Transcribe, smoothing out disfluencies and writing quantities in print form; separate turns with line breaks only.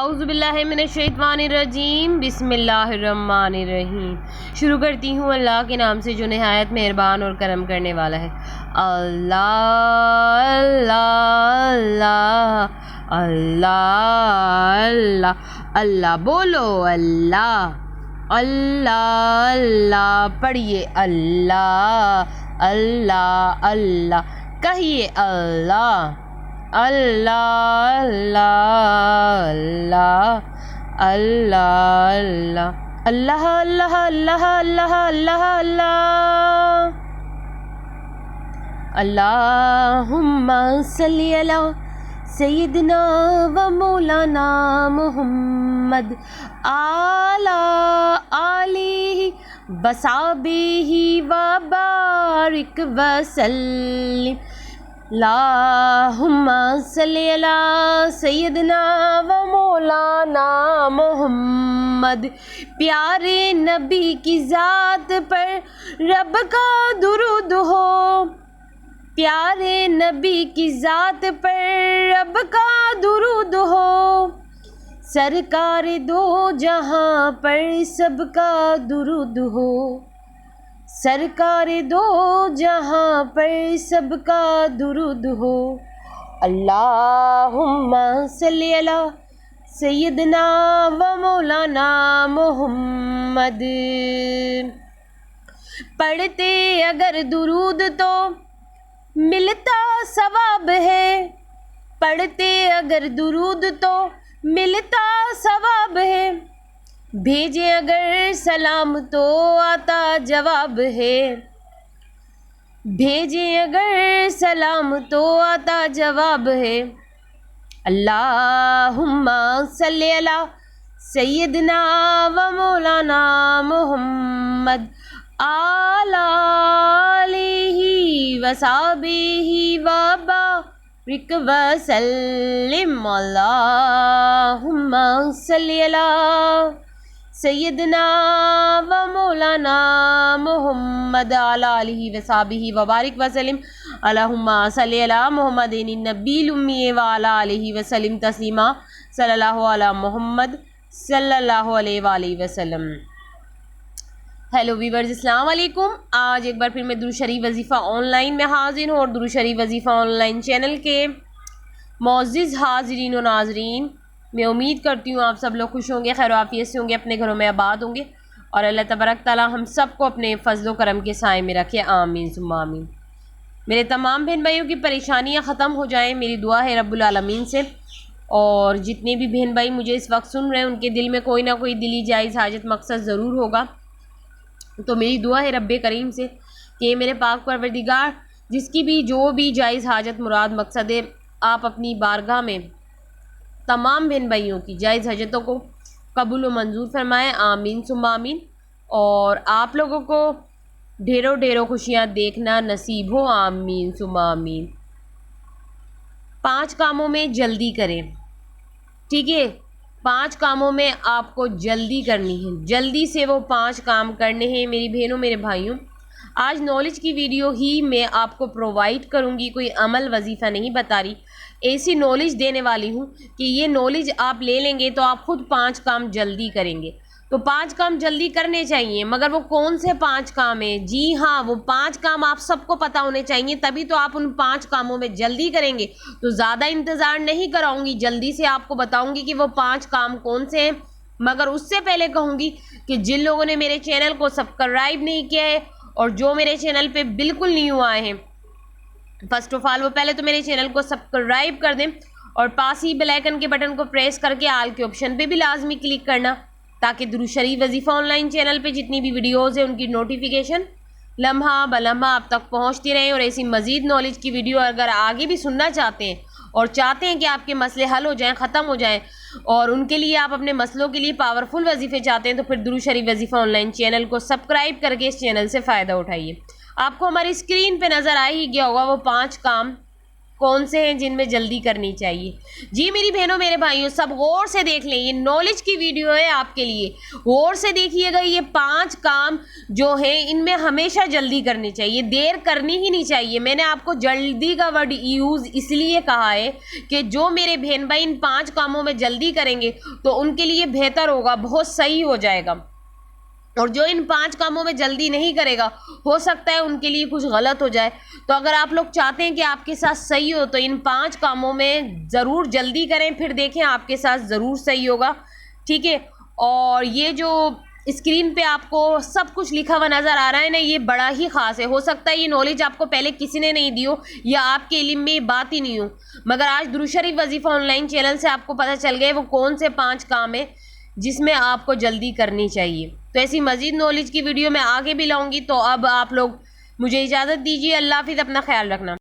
اعوذ باللہ من الشیطان الرجیم، بسم اللہ الرحمن الرحیم۔ شروع کرتی ہوں اللہ کے نام سے جو نہایت مہربان اور کرم کرنے والا ہے۔ اللہ اللہ اللہ اللہ اللہ، بولو اللہ اللہ اللہ، پڑھیے اللہ اللہ اللہ، کہیے اللہ اللہ اللہ اللہ اللہ اللہ اللہ اللہ اللہ اللہ اللہم صلی علی سیدنا و مولانا محمد آلہ آلہ وصحبہ وبارک وسلم۔ اللہم صلی علی سیدنا و مولانا محمد، پیارے نبی کی ذات پر رب کا درود ہو، پیارے نبی کی ذات پر رب کا درود ہو، سرکار دو جہاں پر سب کا درود ہو، سرکار دو جہاں پر سب کا درود ہو۔ اللہم صلی علی سیدنا و مولانا محمد۔ پڑھتے اگر درود تو ملتا ثواب ہے، پڑھتے اگر درود تو ملتا ثواب ہے، بھیجے اگر سلام تو آتا جواب ہے، بھیجے اگر سلام تو آتا جواب ہے۔ اللہم صلی علی سیدنا و مولانا محمد آلہ آلہ وصحبہ وبارک وسلم۔ اللہم صلی علی سیدنا و مولانا محمد آلہ آلہ وصحبہ وبارک وسلم۔ اللہم صلی علی محمد النبی الامی وعلی آلہ وسلم تسلیما۔ صلی اللہ علی محمد صلی اللہ علیہ وآلہ وسلم۔ ہیلو ویورز، السلام علیکم۔ آج ایک بار پھر میں درود شریف وظیفہ آن لائن میں حاضر ہوں، اور درود شریف وظیفہ آن لائن چینل کے معزز حاضرین و ناظرین، میں امید کرتی ہوں آپ سب لوگ خوش ہوں گے، خیر و عافیت سے ہوں گے، اپنے گھروں میں آباد ہوں گے، اور اللہ تبارک تعالیٰ ہم سب کو اپنے فضل و کرم کے سائے میں رکھے، آمین ثم آمین۔ میرے تمام بہن بھائیوں کی پریشانیاں ختم ہو جائیں، میری دعا ہے رب العالمین سے، اور جتنے بھی بہن بھائی مجھے اس وقت سن رہے ہیں ان کے دل میں کوئی نہ کوئی دلی جائز حاجت مقصد ضرور ہوگا، تو میری دعا ہے رب کریم سے کہ میرے پاک پروردگار جس کی بھی جو بھی جائز حاجت مراد مقصد ہے، آپ اپنی بارگاہ میں تمام بہن بھائیوں کی جائز حاجتوں کو قبول و منظور فرمائیں، آمین ثم آمین، اور آپ لوگوں کو ڈھیروں ڈھیروں خوشیاں دیکھنا نصیب ہو، آمین ثم آمین۔ 5 کاموں میں جلدی کریں، ٹھیک ہے؟ 5 کاموں میں آپ کو جلدی کرنی ہے، جلدی سے وہ 5 کام کرنے ہیں میری بہنوں میرے بھائیوں۔ آج نالج کی ویڈیو ہی میں آپ کو پرووائڈ کروں گی، کوئی عمل وظیفہ نہیں بتا رہی، ایسی نالج دینے والی ہوں کہ یہ نالج آپ لے لیں گے تو آپ خود 5 کام جلدی کریں گے۔ تو 5 کام جلدی کرنے چاہیے، مگر وہ کون سے 5 کام ہیں؟ جی ہاں، وہ 5 کام آپ سب کو پتہ ہونے چاہیے، تبھی تو آپ ان 5 کاموں میں جلدی کریں گے۔ تو زیادہ انتظار نہیں کراؤں گی، جلدی سے آپ کو بتاؤں گی کہ وہ 5 کام کون سے ہیں، مگر اس سے پہلے کہوں گی کہ جن لوگوں نے میرے چینل کو سبسکرائب نہیں کیا ہے اور جو میرے چینل پہ بالکل نیو آئے ہیں، فرسٹ آف آل وہ پہلے تو میرے چینل کو سبسکرائب کر دیں، اور پاس ہی بیل آئیکن کے بٹن کو پریس کر کے آل کے آپشن پہ بھی لازمی کلک کرنا، تاکہ درود شریف وظیفہ آن لائن چینل پہ جتنی بھی ویڈیوز ہیں ان کی نوٹیفیکیشن لمحہ بلمحہ آپ تک پہنچتی رہیں، اور ایسی مزید نالج کی ویڈیو اگر آگے بھی سننا چاہتے ہیں اور چاہتے ہیں کہ آپ کے مسئلے حل ہو جائیں، ختم ہو جائیں، اور ان کے لیے آپ اپنے مسئلوں کے لیے پاورفل وظیفے چاہتے ہیں، تو پھر درود شریف وظیفہ آن لائن چینل کو سبسکرائب کر کے اس چینل سے فائدہ اٹھائیے۔ آپ کو ہماری اسکرین پہ نظر آ ہی گیا ہوگا وہ 5 کام کون سے ہیں جن میں جلدی کرنی چاہیے. جی میری بہنوں میرے بھائیوں سب غور سے دیکھ لیں, یہ نالج کی ویڈیو ہے آپ کے لیے, غور سے دیکھیے گا. یہ 5 کام جو ہیں ان میں ہمیشہ جلدی کرنی چاہیے, دیر کرنی ہی نہیں چاہیے. میں نے آپ کو جلدی کا ورڈ یوز اس لیے کہا ہے کہ جو میرے بہن بھائی ان 5 کاموں میں جلدی کریں گے تو ان کے لیے بہتر ہوگا, بہت صحیح ہو جائے گا. اور جو ان 5 کاموں میں جلدی نہیں کرے گا ہو سکتا ہے ان کے لیے کچھ غلط ہو جائے. تو اگر آپ لوگ چاہتے ہیں کہ آپ کے ساتھ صحیح ہو تو ان 5 کاموں میں ضرور جلدی کریں, پھر دیکھیں آپ کے ساتھ ضرور صحیح ہوگا. ٹھیک ہے, اور یہ جو اسکرین پہ آپ کو سب کچھ لکھا ہوا نظر آ رہا ہے نا, یہ بڑا ہی خاص ہے. ہو سکتا ہے یہ نالج آپ کو پہلے کسی نے نہیں دی ہو یا آپ کے علم میں یہ بات ہی نہیں ہو, مگر آج درود شریف وظیفہ آن لائن چینل سے آپ کو پتہ چل گئے وہ کون سے 5 کام ہیں جس میں آپ کو جلدی کرنی چاہیے. تو ایسی مزید نالج کی ویڈیو میں آگے بھی لاؤں گی. تو اب آپ لوگ مجھے اجازت دیجیے. اللہ حافظ, اپنا خیال رکھنا.